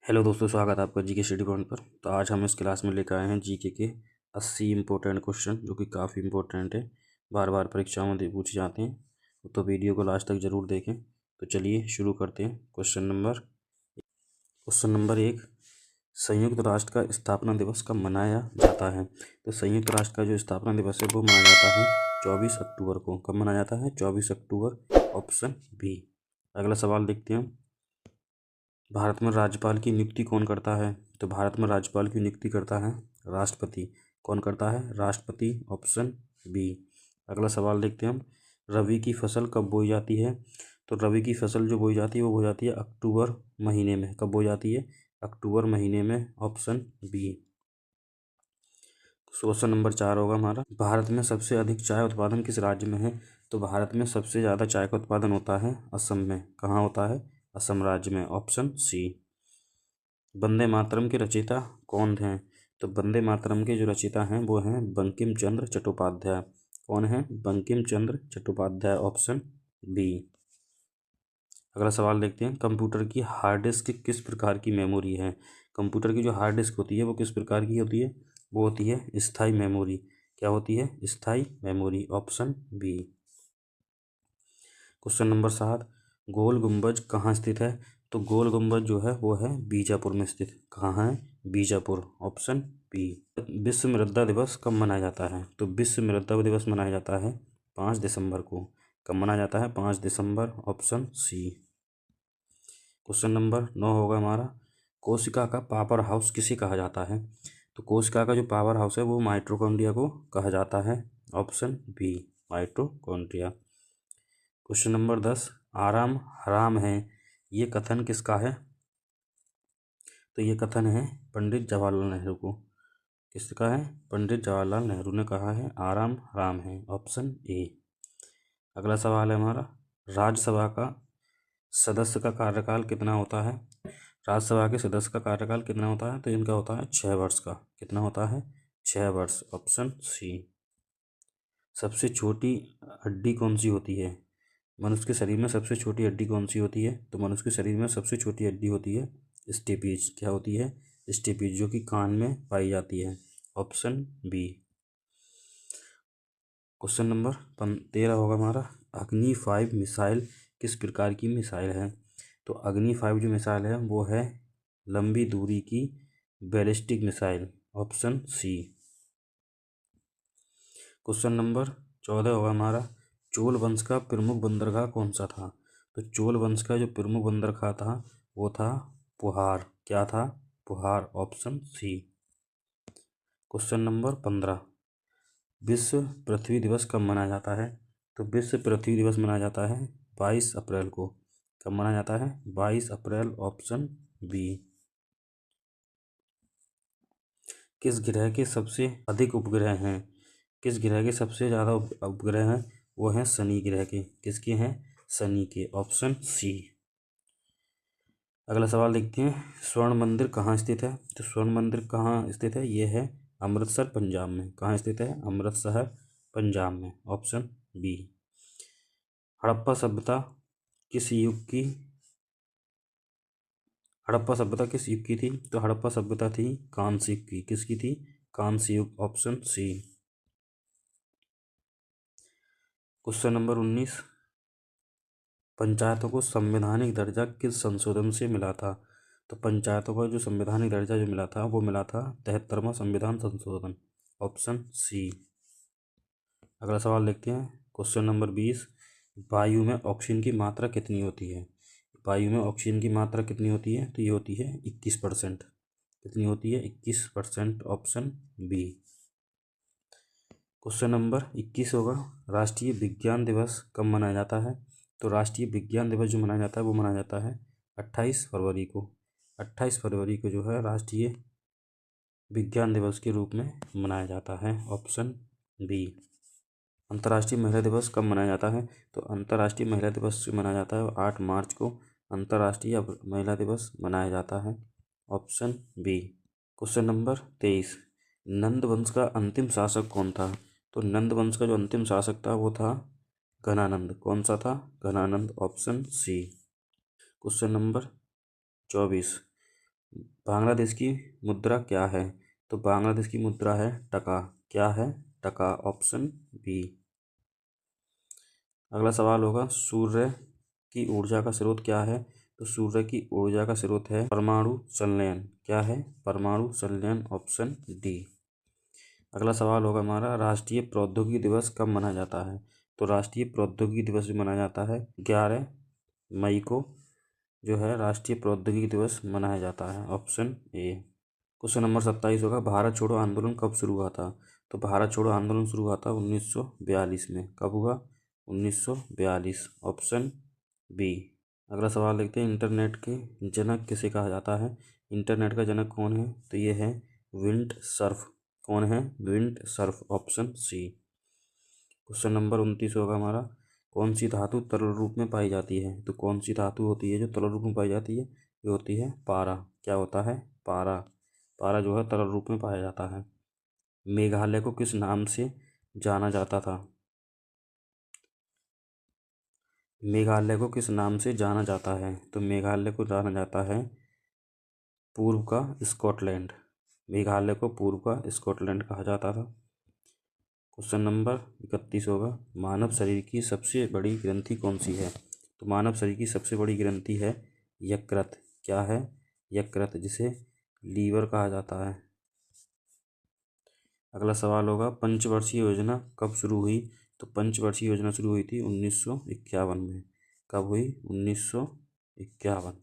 Hello दोस्तों, स्वागत है आपका जीके स्टडी पॉइंट पर। तो आज हम इस क्लास में लेकर आए हैं जीके के 80 इम्पोर्टेंट क्वेश्चन, जो कि काफ़ी इम्पोर्टेंट है, बार बार परीक्षाओं में पूछे जाते हैं। तो वीडियो को लास्ट तक ज़रूर देखें। तो चलिए शुरू करते हैं। क्वेश्चन नंबर 1, संयुक्त राष्ट्र का स्थापना दिवस कब मनाया जाता है? तो संयुक्त राष्ट्र का जो स्थापना दिवस है वो मनाया जाता है 24 अक्टूबर को। कब मनाया जाता है? 24 अक्टूबर, ऑप्शन बी। अगला सवाल देखते हैं। भारत में राज्यपाल की नियुक्ति कौन करता है? तो भारत में राज्यपाल की नियुक्ति करता है राष्ट्रपति। कौन करता है? राष्ट्रपति, ऑप्शन बी। अगला सवाल देखते हैं हम। रबी की फसल कब बोई जाती है? तो रबी की फसल जो बोई जाती है वो बोई जाती है अक्टूबर महीने में। कब बोई जाती है? अक्टूबर महीने में, ऑप्शन बी। क्वेश्चन नंबर 4 होगा हमारा। भारत में सबसे अधिक चाय उत्पादन किस राज्य में है? तो भारत में सबसे ज़्यादा चाय का उत्पादन होता है असम में। कहाँ होता है? असम राज्य में, ऑप्शन सी। वंदे मातरम के रचयिता कौन हैं? तो वंदे मातरम के जो रचयिता हैं वो हैं बंकिम चंद्र चट्टोपाध्याय। कौन है? Bankim Chandra Chattopadhyay, option B. अगला सवाल देखते हैं। कंप्यूटर की हार्ड डिस्क किस प्रकार की मेमोरी है? कंप्यूटर की जो हार्ड डिस्क होती है वो किस प्रकार की होती है? वो होती है स्थायी मेमोरी। क्या होती है? स्थायी memory, option B. Question number 7, Gol Gumbaz कहाँ स्थित है? तो गोल गुंबज जो है वो है बीजापुर में स्थित। कहाँ है? Bijapur, option B. विश्व मृदा दिवस कब मनाया जाता है? तो विश्व मृदा दिवस मनाया जाता है 5 दिसंबर को। कब मनाया जाता है? 5 दिसंबर, ऑप्शन सी। क्वेश्चन नंबर 9 होगा हमारा। कोशिका का पावर हाउस किसे कहा जाता है? तो कोशिका का जो पावर हाउस है वो माइटोकॉन्ड्रिया को कहा जाता है, option B, mitochondria. Question number 10, आराम हराम है, ये कथन किसका है? तो ये कथन है पंडित जवाहरलाल नेहरू को। किसका है? पंडित जवाहरलाल नेहरू ने कहा है आराम हराम है, ऑप्शन ए। अगला सवाल है हमारा। राज्यसभा का सदस्य का कार्यकाल कितना होता है? राज्यसभा के सदस्य का कार्यकाल कितना होता है? तो इनका होता है 6 वर्ष का। कितना होता है? 6 वर्ष, ऑप्शन सी। सबसे छोटी हड्डी कौन सी होती है? मनुष्य के शरीर में सबसे छोटी हड्डी कौन सी होती है? तो मनुष्य के शरीर में सबसे छोटी हड्डी होती है स्टेपीज। क्या होती है? स्टेपीज, जो कि कान में पाई जाती है, ऑप्शन बी। क्वेश्चन नंबर 13 होगा हमारा। अग्नि 5 मिसाइल किस प्रकार की मिसाइल है? तो अग्नि 5 जो मिसाइल है वो है लंबी दूरी की ballistic missile, option C. Question number 14 होगा हमारा। चोल वंश का प्रमुख बंदरगाह कौन सा था? तो चोल वंश का जो प्रमुख बंदरगाह था वो था पुहार। क्या था? पुहार, ऑप्शन सी। क्वेश्चन नंबर 15, विश्व पृथ्वी दिवस कब मनाया जाता है? तो विश्व पृथ्वी दिवस मनाया जाता है 22 अप्रैल को। कब मनाया जाता है? 22 अप्रैल, ऑप्शन बी। किस ग्रह के सबसे अधिक उपग्रह हैं? किस ग्रह के सबसे ज़्यादा उपग्रह हैं? वो हैं शनि ग्रह के। किसके हैं? शनि के, ऑप्शन सी। अगला सवाल देखते हैं। स्वर्ण मंदिर कहाँ स्थित है? तो स्वर्ण मंदिर कहाँ स्थित है? ये है अमृतसर, पंजाब में। कहाँ स्थित है? अमृतसर, पंजाब में, ऑप्शन बी। हड़प्पा सभ्यता किस युग की हड़प्पा सभ्यता किस युग की थी? तो हड़प्पा सभ्यता थी कांस्य युग की। किसकी थी? कांस्य युग, ऑप्शन सी। क्वेश्चन नंबर 19, पंचायतों को संवैधानिक दर्जा किस संशोधन से मिला था? तो पंचायतों का जो संवैधानिक दर्जा जो मिला था वो मिला था 73वां संविधान संशोधन, ऑप्शन सी। अगला सवाल देखते हैं। क्वेश्चन नंबर 20, वायु में ऑक्सीजन की मात्रा कितनी होती है? वायु में ऑक्सीजन की मात्रा कितनी होती है? तो ये होती है 21%। कितनी होती है? 21%, ऑप्शन बी। क्वेश्चन नंबर 21 होगा। राष्ट्रीय विज्ञान दिवस कब मनाया जाता है? तो राष्ट्रीय विज्ञान दिवस जो मनाया जाता है वो मनाया जाता है 28 फरवरी को। 28 फरवरी को जो है राष्ट्रीय विज्ञान दिवस के रूप में मनाया जाता है, ऑप्शन बी। अंतर्राष्ट्रीय महिला दिवस कब मनाया जाता है? तो अंतर्राष्ट्रीय महिला दिवस जो मनाया जाता है 8 मार्च को अंतर्राष्ट्रीय महिला दिवस मनाया जाता है, ऑप्शन बी। क्वेश्चन नंबर 23, नंद वंश का अंतिम शासक कौन था? तो नंद वंश का जो अंतिम शासक था वो था घनानंद। कौन सा था? Ghananand, option C. Question number 24, Bangladesh की मुद्रा क्या है? तो बांग्लादेश की मुद्रा है टका। क्या है? टका। Option B. अगला सवाल होगा, सूर्य की ऊर्जा का स्रोत क्या है? तो सूर्य की ऊर्जा का स्रोत है परमाणु संलयन। क्या है? परमाणु संलयन। Option D. अगला सवाल होगा हमारा, राष्ट्रीय प्रौद्योगिकी दिवस कब मनाया जाता है? तो राष्ट्रीय प्रौद्योगिकी दिवस भी मनाया जाता है 11 मई को, जो है राष्ट्रीय प्रौद्योगिकी दिवस मनाया जाता है। Option A. क्वेश्चन नंबर 27 होगा, भारत छोड़ो आंदोलन कब शुरू हुआ था? तो भारत छोड़ो आंदोलन शुरू हुआ था 1942 में। कब हुआ? 1942। Option B. अगला सवाल देखते हैं, इंटरनेट के जनक किसे कहा जाता है? इंटरनेट का जनक कौन है? तो ये है विंड सर्फ। कौन है? Wind surf. Option C. Question number 29 होगा हमारा, कौन सी धातु तरल रूप में पाई जाती है? तो कौन सी धातु होती है जो तरल रूप में पाई जाती है? ये होती है पारा। क्या होता है? पारा। पारा जो है तरल रूप में पाया जाता है। मेघालय को किस नाम से जाना जाता था? मेघालय को किस नाम से जाना जाता है? तो मेघालय को जाना जाता है पूर्व का स्कॉटलैंड। मेघालय को पूर्व का स्कॉटलैंड कहा जाता था। क्वेश्चन नंबर 31 होगा, मानव शरीर की सबसे बड़ी ग्रंथि कौन सी है? तो मानव शरीर की सबसे बड़ी ग्रंथि है यकृत। क्या है? यकृत, जिसे लीवर कहा जाता है। अगला सवाल होगा, पंचवर्षीय योजना कब शुरू हुई? तो पंचवर्षीय योजना शुरू हुई थी 1951 में। कब हुई? 1951।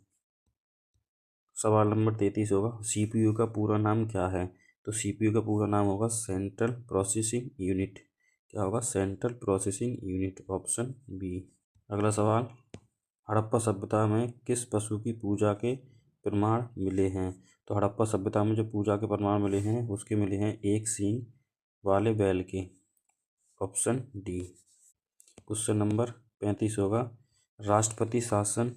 सवाल नंबर 33 होगा, सीपीयू का पूरा नाम क्या है? तो सीपीयू का पूरा नाम होगा सेंट्रल प्रोसेसिंग यूनिट। क्या होगा? Central processing unit. Option B. अगला सवाल, हड़प्पा सभ्यता में किस पशु की पूजा के प्रमाण मिले हैं? तो हड़प्पा सभ्यता में जो पूजा के प्रमाण मिले हैं उसके मिले हैं एक सींग वाले बैल के। Option D. क्वेश्चन नंबर 35 होगा, राष्ट्रपति शासन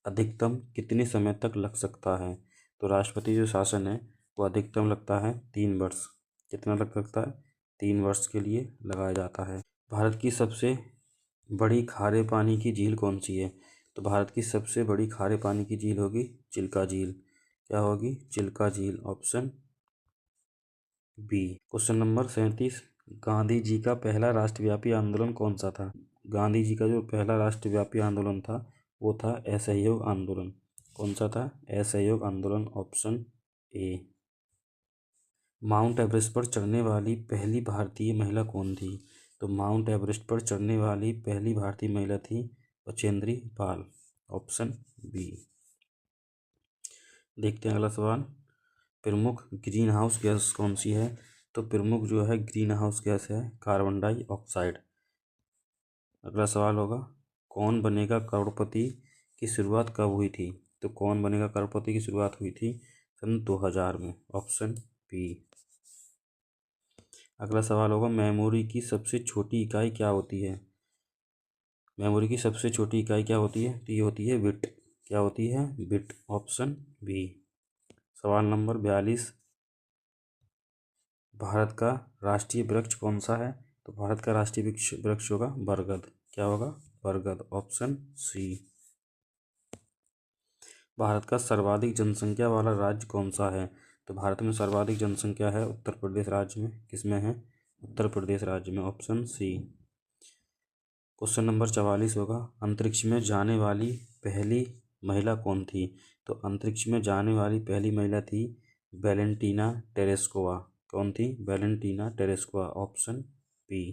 अधिकतम कितने समय तक लग सकता है? तो राष्ट्रपति जो शासन है वो अधिकतम लगता है 3 वर्ष। कितना लग सकता है? 3 वर्ष के लिए लगाया जाता है। भारत की सबसे बड़ी खारे पानी की झील कौन सी है? तो भारत की सबसे बड़ी खारे पानी की झील होगी चिल्का झील। क्या होगी? चिल्का झील। Option B. Question number 37, Gandhi ji का पहला राष्ट्रव्यापी आंदोलन कौन सा था? गांधी जी का जो पहला राष्ट्रव्यापी आंदोलन था वो था असहयोग आंदोलन। कौन सा था? असहयोग आंदोलन। Option A. माउंट एवरेस्ट पर चढ़ने वाली पहली भारतीय महिला कौन थी? तो माउंट एवरेस्ट पर चढ़ने वाली पहली भारतीय महिला थी बचेंद्री पाल। Option B. देखते हैं अगला सवाल, प्रमुख ग्रीन हाउस गैस कौन सी है? तो प्रमुख जो है ग्रीन हाउस गैस है कार्बन डाइऑक्साइड। अगला सवाल होगा, कौन बनेगा करोड़पति की शुरुआत कब हुई थी? तो कौन बनेगा करोड़पति की शुरुआत हुई थी सन 2000 में। Option B. अगला सवाल होगा, मेमोरी की सबसे छोटी इकाई क्या होती है? मेमोरी की सबसे छोटी इकाई क्या होती है? तो ये होती है बिट। क्या होती है? बिट। Option B. सवाल नंबर 42, भारत का राष्ट्रीय वृक्ष कौन सा है? तो भारत का राष्ट्रीय वृक्ष वृक्ष होगा बरगद। क्या होगा? बरगद। Option C. भारत का सर्वाधिक जनसंख्या वाला राज्य कौन सा है? तो भारत में सर्वाधिक जनसंख्या है उत्तर प्रदेश राज्य में। किसमें है? उत्तर प्रदेश राज्य में। Option C. क्वेश्चन नंबर 44 होगा, अंतरिक्ष में जाने वाली पहली महिला कौन थी? तो अंतरिक्ष में जाने वाली पहली महिला थी वैलेंटीना टेरेस्कोवा। कौन थी? Valentina Tereshkova. Option B.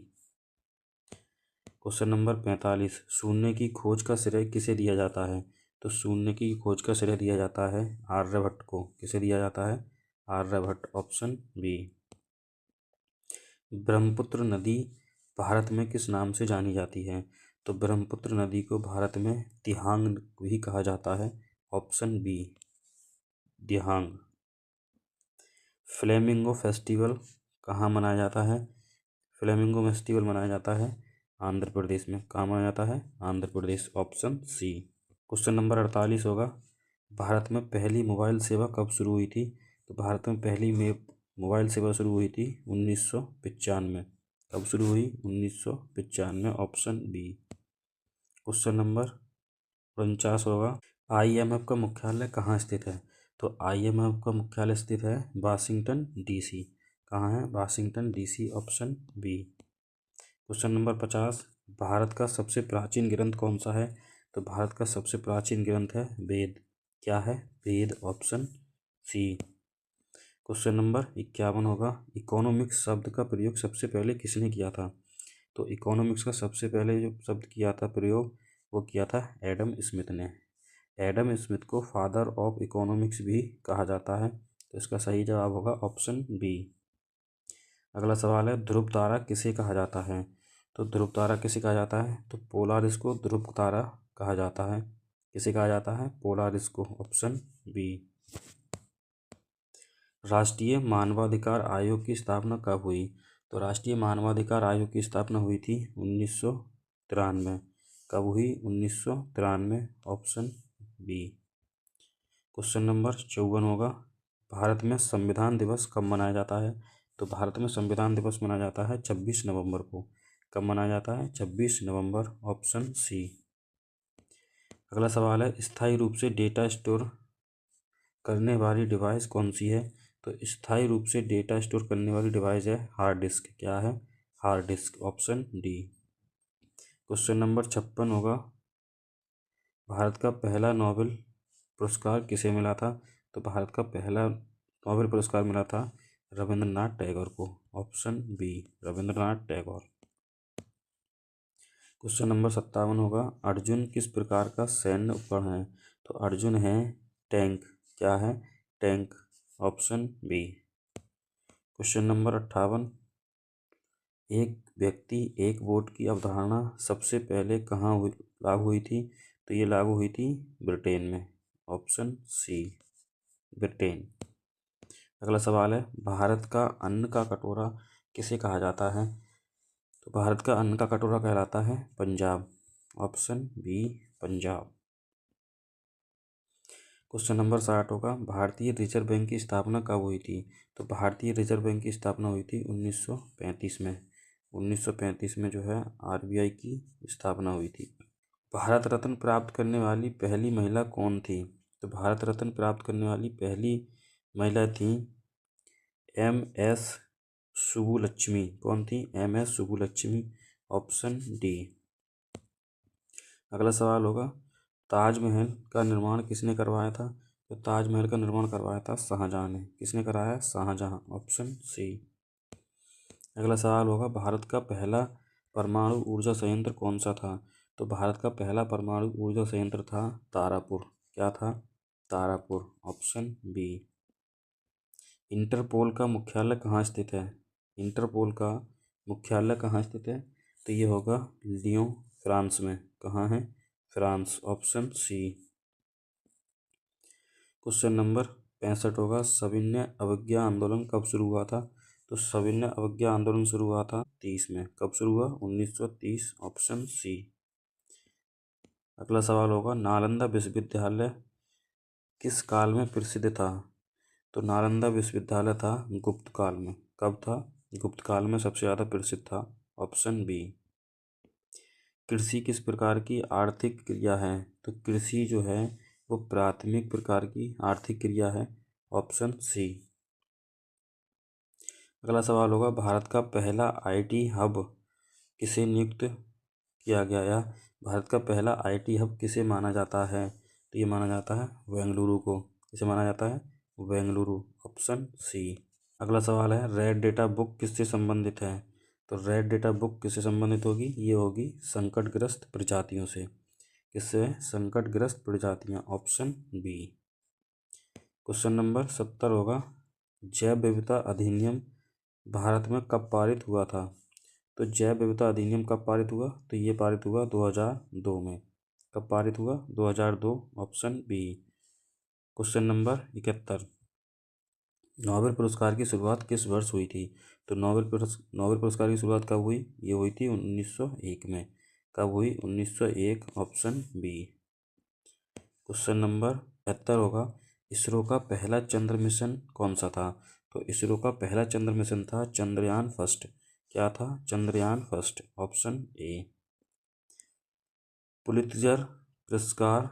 Question number 45, शून्य की खोज का श्रेय किसे दिया जाता है? तो शून्य की खोज का श्रेय दिया जाता है आर्यभट्ट को। किसे दिया जाता है? आर्यभट्ट। Option B. ब्रह्मपुत्र नदी भारत में किस नाम से जानी जाती है? तो ब्रह्मपुत्र नदी को भारत में दिहांग भी कहा जाता है। Option B. Dihang. Flamingo festival कहाँ मनाया जाता है? फ्लेमिंगो फेस्टिवल मनाया जाता है आंध्र प्रदेश में। कहाँ मनाया जाता है? Andhra Pradesh. Option C. Question number 48 होगा, भारत में पहली मोबाइल सेवा कब शुरू हुई थी? तो भारत में पहली मोबाइल सेवा शुरू हुई थी 1995। कब शुरू हुई? 1995। Option B. क्वेश्चन नंबर 49 होगा, आईएमएफ का मुख्यालय कहाँ स्थित है? तो IMF का मुख्यालय स्थित है वाशिंगटन DC। कहाँ है? Washington DC, option B. Question number 50, Bharat का सबसे प्राचीन ग्रंथ कौन सा है? तो भारत का सबसे प्राचीन ग्रंथ है वेद। क्या है? वेद, ऑप्शन सी। क्वेश्चन नंबर 51 होगा, इकोनॉमिक्स शब्द का प्रयोग सबसे पहले किसने किया था? तो इकोनॉमिक्स का सबसे पहले जो शब्द किया था प्रयोग, वो किया था एडम स्मिथ ने। एडम स्मिथ को फादर ऑफ इकोनॉमिक्स भी कहा जाता है। तो इसका सही जवाब होगा ऑप्शन बी। अगला सवाल है, ध्रुव तारा किसे कहा जाता है? तो ध्रुव तारा किसे कहा जाता है? तो पोलारिस को ध्रुव तारा कहा जाता है। किसे कहा जाता है? पोलारिस को, ऑप्शन बी। राष्ट्रीय मानवाधिकार आयोग की स्थापना कब हुई? तो राष्ट्रीय मानवाधिकार आयोग की स्थापना हुई थी 1993। कब हुई? 1993, ऑप्शन बी। क्वेश्चन नंबर 54 होगा, भारत में संविधान दिवस कब मनाया जाता है? तो भारत में संविधान दिवस मनाया जाता है 26 नवंबर को। कब मनाया जाता है? 26 नवंबर, ऑप्शन सी। अगला सवाल है, स्थायी रूप से डेटा स्टोर करने वाली डिवाइस कौन सी है? तो स्थायी रूप से डेटा स्टोर करने वाली डिवाइस है हार्ड डिस्क। क्या है? Hard disk, option D. Question number 56 होगा, भारत का पहला नोबेल पुरस्कार किसे मिला था? तो भारत का पहला नोबेल पुरस्कार मिला था रविंद्रनाथ टैगोर को, option B, Rabindranath Tagore. Question number 57 होगा, अर्जुन किस प्रकार का सैन्य उपकरण है? तो अर्जुन है टैंक। क्या है? Tank, option B. Question number 58, एक व्यक्ति एक वोट की अवधारणा सबसे पहले कहाँ लागू हुई थी? तो ये लागू हुई थी ब्रिटेन में, ऑप्शन सी, ब्रिटेन। अगला सवाल है, भारत का अन्न का कटोरा किसे कहा जाता है? तो भारत का अन्न का कटोरा कहलाता है Punjab, option B, Punjab. Question number 60 होगा, भारतीय रिजर्व बैंक की स्थापना कब हुई थी? तो भारतीय रिजर्व बैंक की स्थापना हुई थी 1935 में। 1935 में जो है RBI की स्थापना हुई थी। भारत रत्न प्राप्त करने वाली पहली महिला कौन थी? तो भारत रत्न प्राप्त करने वाली पहली महिला थी MS सुब्बुलक्ष्मी। कौन थी? MS Subbulakshmi, option D. अगला सवाल होगा, ताजमहल का निर्माण किसने करवाया था? तो ताजमहल का निर्माण करवाया था शाहजहां ने। किसने कराया? Shahjahan, option C. अगला सवाल होगा, भारत का पहला परमाणु ऊर्जा संयंत्र कौन सा था? तो भारत का पहला परमाणु ऊर्जा संयंत्र था तारापुर। क्या था? Tarapur, option B. इंटरपोल का मुख्यालय कहाँ स्थित है? इंटरपोल का मुख्यालय कहाँ स्थित है? तो ये होगा लियों, फ्रांस में। कहाँ है? France, option C. Question number 65 होगा, सविनय अवज्ञा आंदोलन कब शुरू हुआ था? तो सविनय अवज्ञा आंदोलन शुरू हुआ था 30 में। कब शुरू हुआ? 1930, ऑप्शन सी। अगला सवाल होगा, नालंदा विश्वविद्यालय किस काल में प्रसिद्ध था? तो नालंदा विश्वविद्यालय था गुप्त काल में। कब था? गुप्त काल में सबसे ज़्यादा प्रसिद्ध था, ऑप्शन बी। कृषि किस प्रकार की आर्थिक क्रिया है? तो कृषि जो है वो प्राथमिक प्रकार की आर्थिक क्रिया है, ऑप्शन सी। अगला सवाल होगा, भारत का पहला IT हब किसे नियुक्त किया गया, या भारत का IT हब किसे माना जाता है? तो ये माना जाता है बेंगलुरु को। किसे माना जाता है? Bengaluru, option C. अगला सवाल है, रेड डेटा बुक किससे संबंधित है? तो रेड डेटा बुक किससे संबंधित होगी? ये होगी संकटग्रस्त प्रजातियों से। किससे? संकटग्रस्त प्रजातियां, ऑप्शन बी। क्वेश्चन नंबर 70 होगा, जैव विविधता अधिनियम भारत में कब पारित हुआ था? तो जैव विविधता अधिनियम कब पारित हुआ? तो ये पारित हुआ 2002 में। कब पारित हुआ? 2002, option B. Question number 71, Nobel पुरस्कार की शुरुआत किस वर्ष हुई थी? तो नोबेल पुरस्कार की शुरुआत कब हुई? ये हुई थी 1901 में। कब हुई? 1901, ऑप्शन बी। क्वेश्चन नंबर 72 होगा, इसरो का पहला चंद्र मिशन कौन सा था? तो इसरो का पहला चंद्र मिशन था चंद्रयान फर्स्ट। क्या था? Chandrayaan first, option A. Pulitzer पुरस्कार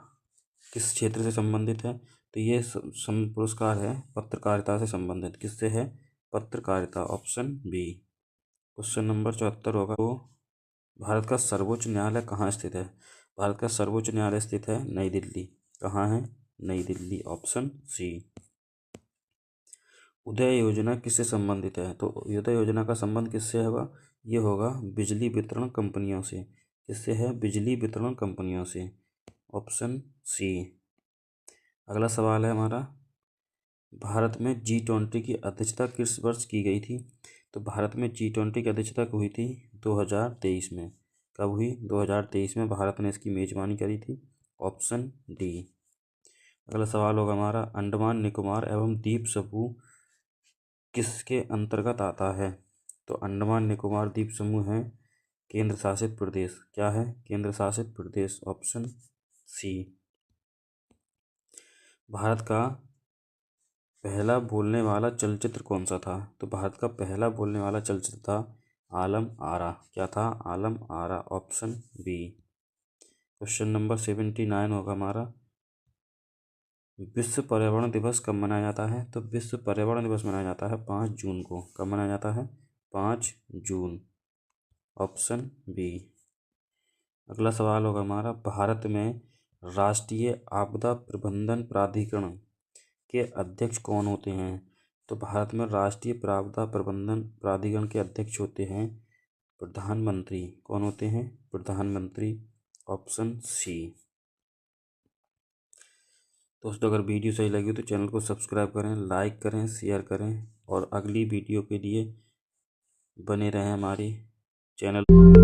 किस क्षेत्र से संबंधित है? तो ये पुरस्कार है पत्रकारिता से संबंधित। किससे है? पत्रकारिता, ऑप्शन बी। क्वेश्चन नंबर 74 होगा, तो भारत का सर्वोच्च न्यायालय कहाँ स्थित है? भारत का सर्वोच्च न्यायालय स्थित है नई दिल्ली। कहाँ है? नई दिल्ली, ऑप्शन सी। उदय योजना किससे संबंधित है? तो उदय योजना का संबंध किससे होगा? ये होगा बिजली वितरण कंपनियों से। किससे है? बिजली वितरण कंपनियों से, ऑप्शन सी। अगला सवाल है हमारा, भारत में G20 की अध्यक्षता किस वर्ष की गई थी? तो भारत में G20 की अध्यक्षता हुई थी 2023 में। कब हुई? 2023 में भारत ने इसकी मेजबानी करी थी, ऑप्शन डी। अगला सवाल होगा हमारा, अंडमान निकोबार एवं द्वीप समूह किसके अंतर्गत आता है? तो अंडमान निकोबार द्वीप समूह है केंद्र शासित प्रदेश। क्या है? केंद्र शासित प्रदेश, ऑप्शन सी। भारत का पहला बोलने वाला चलचित्र कौन सा था? तो भारत का पहला बोलने वाला चलचित्र था आलम आरा। क्या था? Alam Ara, option B. Question number 79 होगा हमारा, विश्व पर्यावरण दिवस कब मनाया जाता है? तो विश्व पर्यावरण दिवस मनाया जाता है 5 जून को। कब मनाया जाता है? 5 जून, ऑप्शन बी। अगला सवाल होगा हमारा, भारत में राष्ट्रीय आपदा प्रबंधन प्राधिकरण के अध्यक्ष कौन होते हैं? तो भारत में राष्ट्रीय आपदा प्रबंधन प्राधिकरण के अध्यक्ष होते हैं प्रधानमंत्री। कौन होते हैं? प्रधानमंत्री, ऑप्शन सी। दोस्तों, अगर वीडियो सही लगी तो चैनल को सब्सक्राइब करें, लाइक करें, शेयर करें और अगली वीडियो के लिए बने रहें हमारी चैनल।